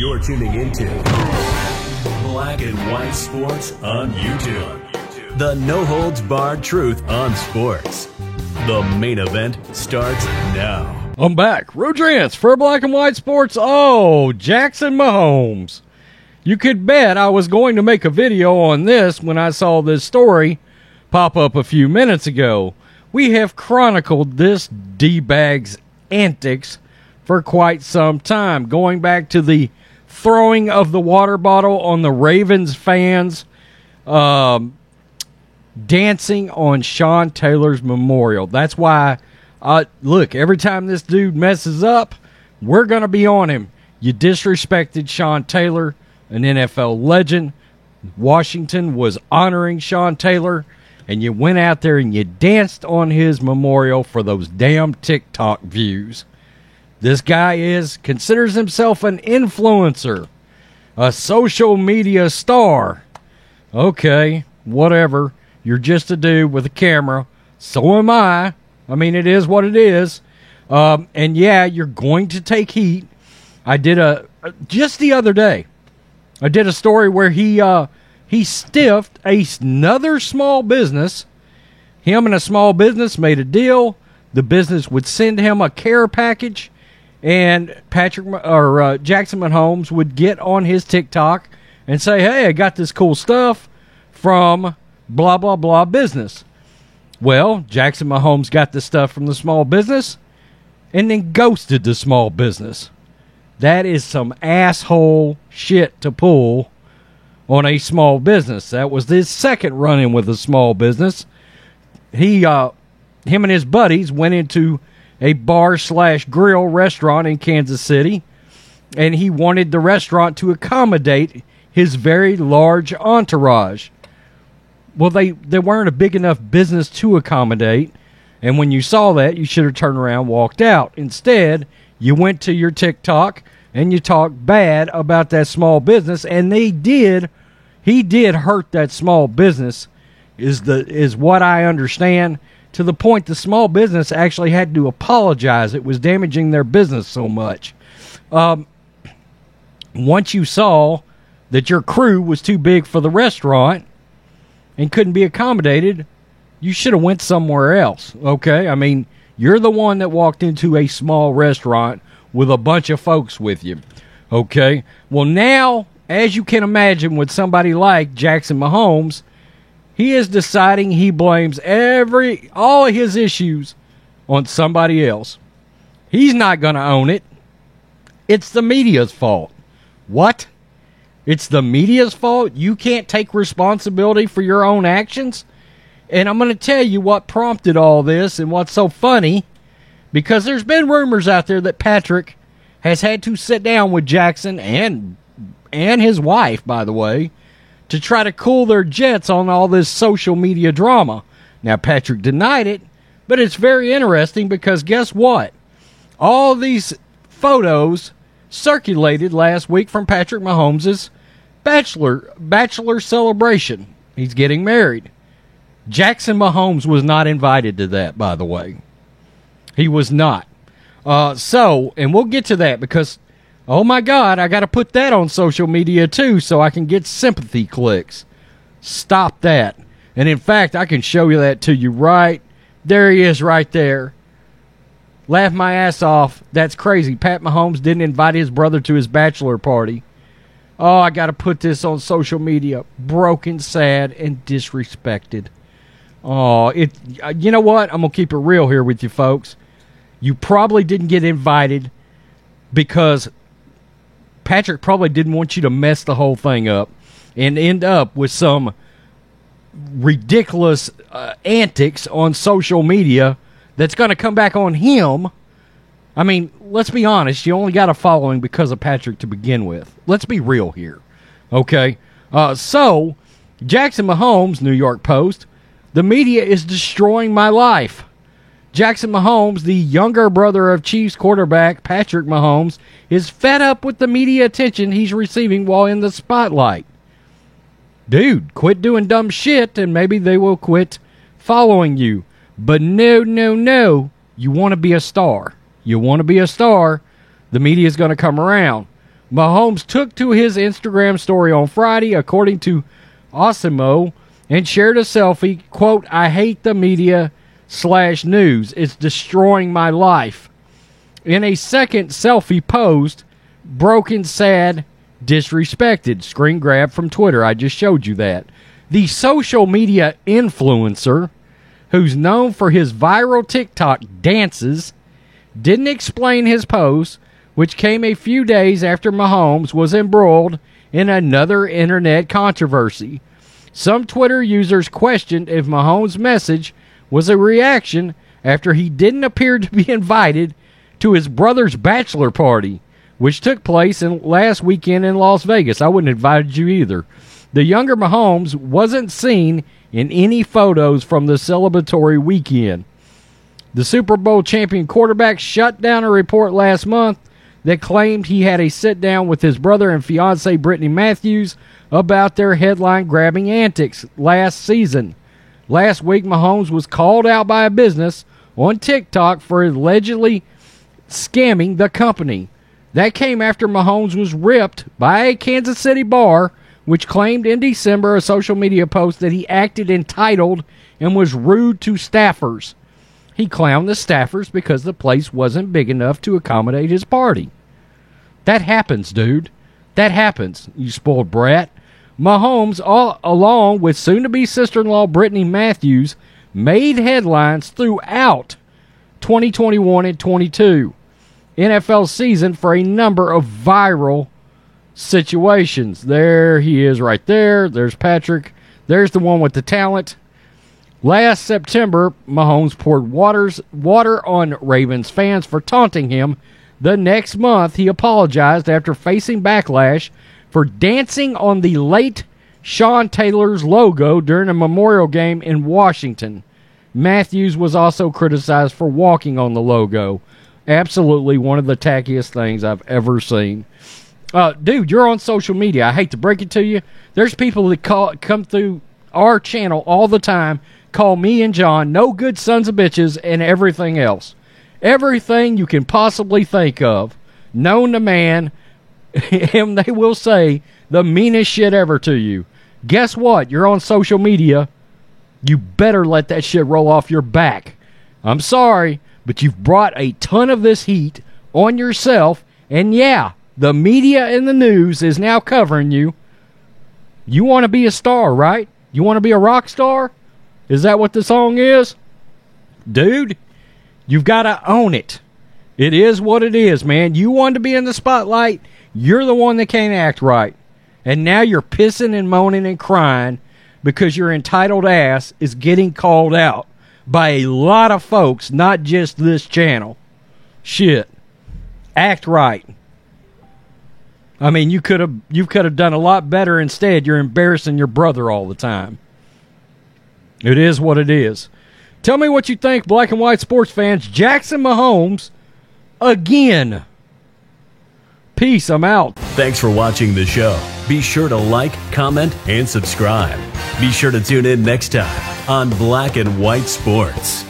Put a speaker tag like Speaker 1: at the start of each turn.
Speaker 1: You're tuning into Black and White Sports on YouTube. The no-holds-barred truth on sports. The main event starts now.
Speaker 2: I'm back. Rodrance for Black and White Sports. Oh, Jackson Mahomes. You could bet I was going to make a video on this when I saw this story pop up a few minutes ago. We have chronicled this D-bag's antics for quite some time, going back to the throwing of the water bottle on the Ravens fans, dancing on Sean Taylor's memorial. That's why, look, every time this dude messes up, we're going to be on him. You disrespected Sean Taylor, an NFL legend. Washington was honoring Sean Taylor, and you went out there and you danced on his memorial for those damn TikTok views. This guy considers himself an influencer, a social media star. Okay, whatever. You're just a dude with a camera. So am I. I mean, it is what it is. And yeah, you're going to take heat. I did just the other day, I did a story where he stiffed another small business. Him and a small business made a deal. The business would send him a care package, and Jackson Mahomes would get on his TikTok and say, "Hey, I got this cool stuff from blah blah blah business." Well, Jackson Mahomes got the stuff from the small business and then ghosted the small business. That is some asshole shit to pull on a small business. That was his second run-in with a small business. Him and his buddies went into a bar/grill restaurant in Kansas City, and he wanted the restaurant to accommodate his very large entourage. Well, they weren't a big enough business to accommodate, and when you saw that, you should have turned around and walked out. Instead, you went to your TikTok and you talked bad about that small business, and he did hurt that small business, is what I understand, to the point the small business actually had to apologize. It was damaging their business so much. Once you saw that your crew was too big for the restaurant and couldn't be accommodated, you should have went somewhere else, okay? I mean, you're the one that walked into a small restaurant with a bunch of folks with you, okay? Well, now, as you can imagine, with somebody like Jackson Mahomes, he is deciding he blames all of his issues on somebody else. He's not going to own it. It's the media's fault. What? It's the media's fault? You can't take responsibility for your own actions? And I'm going to tell you what prompted all this and what's so funny, because there's been rumors out there that Patrick has had to sit down with Jackson and his wife, by the way, to try to cool their jets on all this social media drama. Now, Patrick denied it, but it's very interesting because guess what? All these photos circulated last week from Patrick Mahomes' bachelor celebration. He's getting married. Jackson Mahomes was not invited to that, by the way. He was not. And we'll get to that because, oh my God, I got to put that on social media too so I can get sympathy clicks. Stop that. And in fact, I can show you that to you right. There he is right there. Laugh my ass off. That's crazy. Pat Mahomes didn't invite his brother to his bachelor party. Oh, I got to put this on social media. Broken, sad, and disrespected. Oh, you know what? I'm going to keep it real here with you folks. You probably didn't get invited because Patrick probably didn't want you to mess the whole thing up and end up with some ridiculous antics on social media that's going to come back on him. I mean, let's be honest. You only got a following because of Patrick to begin with. Let's be real here. Okay? So, Jackson Mahomes, New York Post, the media is destroying my life. Jackson Mahomes, the younger brother of Chiefs quarterback Patrick Mahomes, is fed up with the media attention he's receiving while in the spotlight. Dude, quit doing dumb shit and maybe they will quit following you. But no. You want to be a star. You want to be a star, the media is going to come around. Mahomes took to his Instagram story on Friday, according to Osimo, and shared a selfie, quote, "I hate the media/news. It's destroying my life." In a second selfie post, broken, sad, disrespected. Screen grab from Twitter. I just showed you that. The social media influencer, who's known for his viral TikTok dances, didn't explain his post, which came a few days after Mahomes was embroiled in another internet controversy. Some Twitter users questioned if Mahomes' message was a reaction after he didn't appear to be invited to his brother's bachelor party, which took place last weekend in Las Vegas. I wouldn't have invited you either. The younger Mahomes wasn't seen in any photos from the celebratory weekend. The Super Bowl champion quarterback shut down a report last month that claimed he had a sit-down with his brother and fiancée Brittany Matthews about their headline-grabbing antics last season. Last week, Mahomes was called out by a business on TikTok for allegedly scamming the company. That came after Mahomes was ripped by a Kansas City bar, which claimed in December a social media post that he acted entitled and was rude to staffers. He clowned the staffers because the place wasn't big enough to accommodate his party. That happens, dude. That happens, you spoiled brat. Mahomes, along with soon-to-be sister-in-law Brittany Matthews, made headlines throughout 2021 and 22 NFL season for a number of viral situations. There he is right there. There's Patrick. There's the one with the talent. Last September, Mahomes poured water on Ravens fans for taunting him. The next month, he apologized after facing backlash for dancing on the late Sean Taylor's logo during a memorial game in Washington. Matthews was also criticized for walking on the logo. Absolutely one of the tackiest things I've ever seen. Dude, you're on social media. I hate to break it to you. There's people that come through our channel all the time, call me and John no good sons of bitches and everything else. Everything you can possibly think of, known to man, and they will say the meanest shit ever to you. Guess what? You're on social media. You better let that shit roll off your back. I'm sorry, but you've brought a ton of this heat on yourself, and yeah, the media and the news is now covering you. You want to be a star, right? You want to be a rock star? Is that what the song is? Dude, you've got to own it. It is what it is, man. You want to be in the spotlight. You're the one that can't act right. And now you're pissing and moaning and crying because your entitled ass is getting called out by a lot of folks, not just this channel. Shit. Act right. I mean, you could have done a lot better. Instead, you're embarrassing your brother all the time. It is what it is. Tell me what you think, black and white sports fans. Jackson Mahomes again. Peace. I'm out.
Speaker 1: Thanks for watching the show. Be sure to like, comment, and subscribe. Be sure to tune in next time on Black and White Sports.